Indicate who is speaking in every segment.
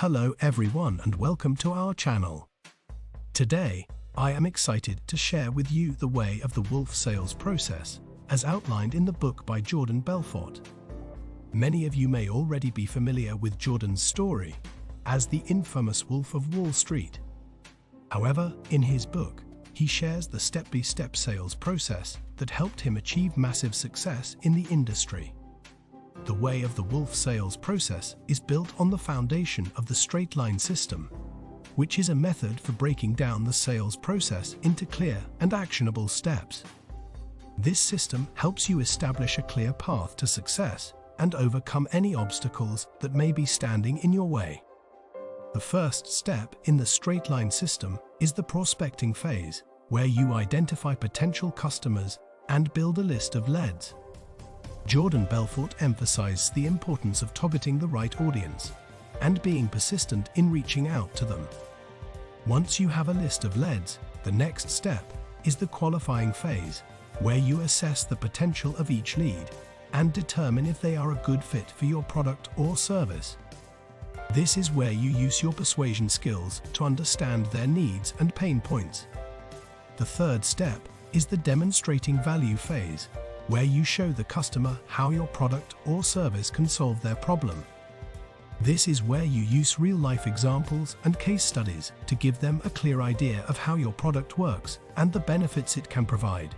Speaker 1: Hello everyone and welcome to our channel. Today, I am excited to share with you the way of the wolf sales process, as outlined in the book by Jordan Belfort. Many of you may already be familiar with Jordan's story as the infamous Wolf of Wall Street. However, in his book, he shares the step-by-step sales process that helped him achieve massive success in the industry. The way of the wolf sales process is built on the foundation of the straight line system, which is a method for breaking down the sales process into clear and actionable steps. This system helps you establish a clear path to success and overcome any obstacles that may be standing in your way. The first step in the straight line system is the prospecting phase, where you identify potential customers and build a list of leads. Jordan Belfort emphasized the importance of targeting the right audience and being persistent in reaching out to them. Once you have a list of leads, the next step is the qualifying phase, where you assess the potential of each lead and determine if they are a good fit for your product or service. This is where you use your persuasion skills to understand their needs and pain points. The third step is the demonstrating value phase, where you show the customer how your product or service can solve their problem. This is where you use real-life examples and case studies to give them a clear idea of how your product works and the benefits it can provide.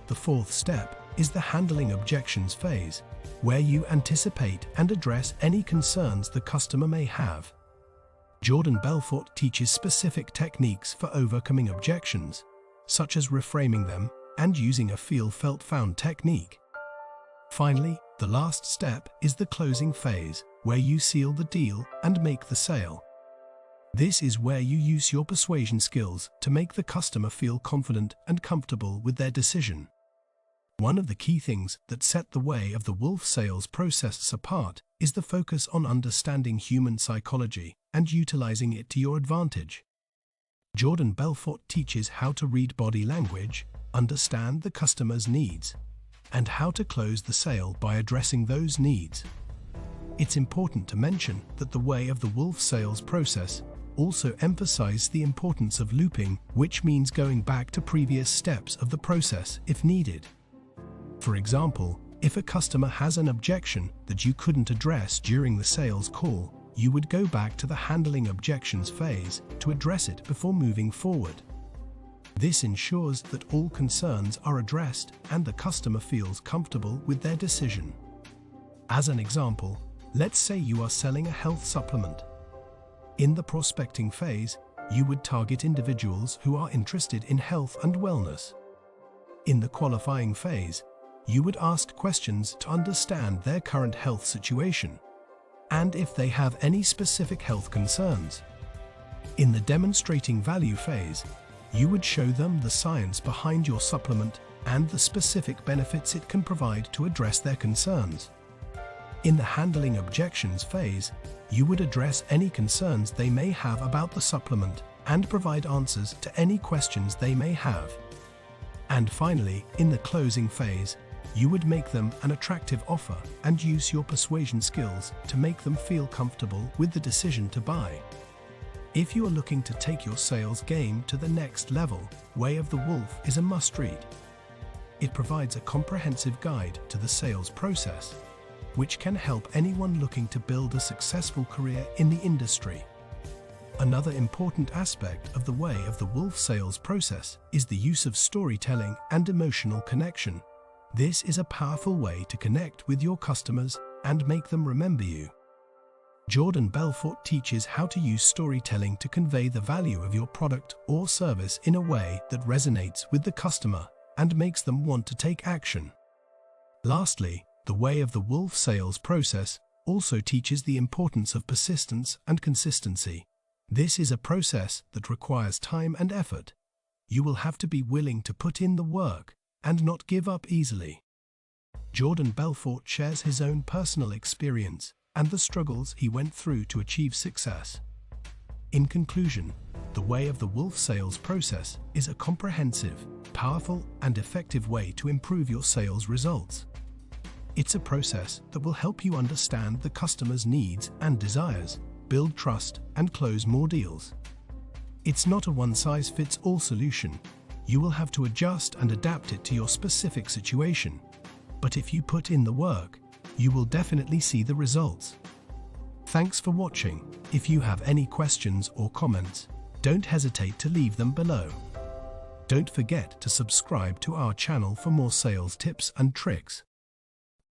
Speaker 1: The fourth step is the handling objections phase, where you anticipate and address any concerns the customer may have. Jordan Belfort teaches specific techniques for overcoming objections, such as reframing them and using a feel-felt-found technique. Finally, the last step is the closing phase, where you seal the deal and make the sale. This is where you use your persuasion skills to make the customer feel confident and comfortable with their decision. One of the key things that set the way of the wolf sales process apart is the focus on understanding human psychology and utilizing it to your advantage. Jordan Belfort teaches how to read body language, understand the customer's needs, and how to close the sale by addressing those needs. It's important to mention that the way of the wolf sales process also emphasizes the importance of looping, which means going back to previous steps of the process if needed. For example, if a customer has an objection that you couldn't address during the sales call, you would go back to the handling objections phase to address it before moving forward. This ensures that all concerns are addressed and the customer feels comfortable with their decision. As an example, let's say you are selling a health supplement. In the prospecting phase, you would target individuals who are interested in health and wellness. In the qualifying phase, you would ask questions to understand their current health situation and if they have any specific health concerns. In the demonstrating value phase, you would show them the science behind your supplement and the specific benefits it can provide to address their concerns. In the handling objections phase, you would address any concerns they may have about the supplement and provide answers to any questions they may have. And finally, in the closing phase, you would make them an attractive offer and use your persuasion skills to make them feel comfortable with the decision to buy. If you are looking to take your sales game to the next level, Way of the Wolf is a must-read. It provides a comprehensive guide to the sales process, which can help anyone looking to build a successful career in the industry. Another important aspect of the Way of the Wolf sales process is the use of storytelling and emotional connection. This is a powerful way to connect with your customers and make them remember you. Jordan Belfort teaches how to use storytelling to convey the value of your product or service in a way that resonates with the customer and makes them want to take action. Lastly, the Way of the Wolf sales process also teaches the importance of persistence and consistency. This is a process that requires time and effort. You will have to be willing to put in the work and not give up easily. Jordan Belfort shares his own personal experience and the struggles he went through to achieve success. In conclusion, the Way of the Wolf sales process is a comprehensive, powerful, and effective way to improve your sales results. It's a process that will help you understand the customer's needs and desires, build trust and close more deals. It's not a one-size-fits-all solution. You will have to adjust and adapt it to your specific situation. But if you put in the work, you will definitely see the results. Thanks for watching. If you have any questions or comments, don't hesitate to leave them below. Don't forget to subscribe to our channel for more sales tips and tricks.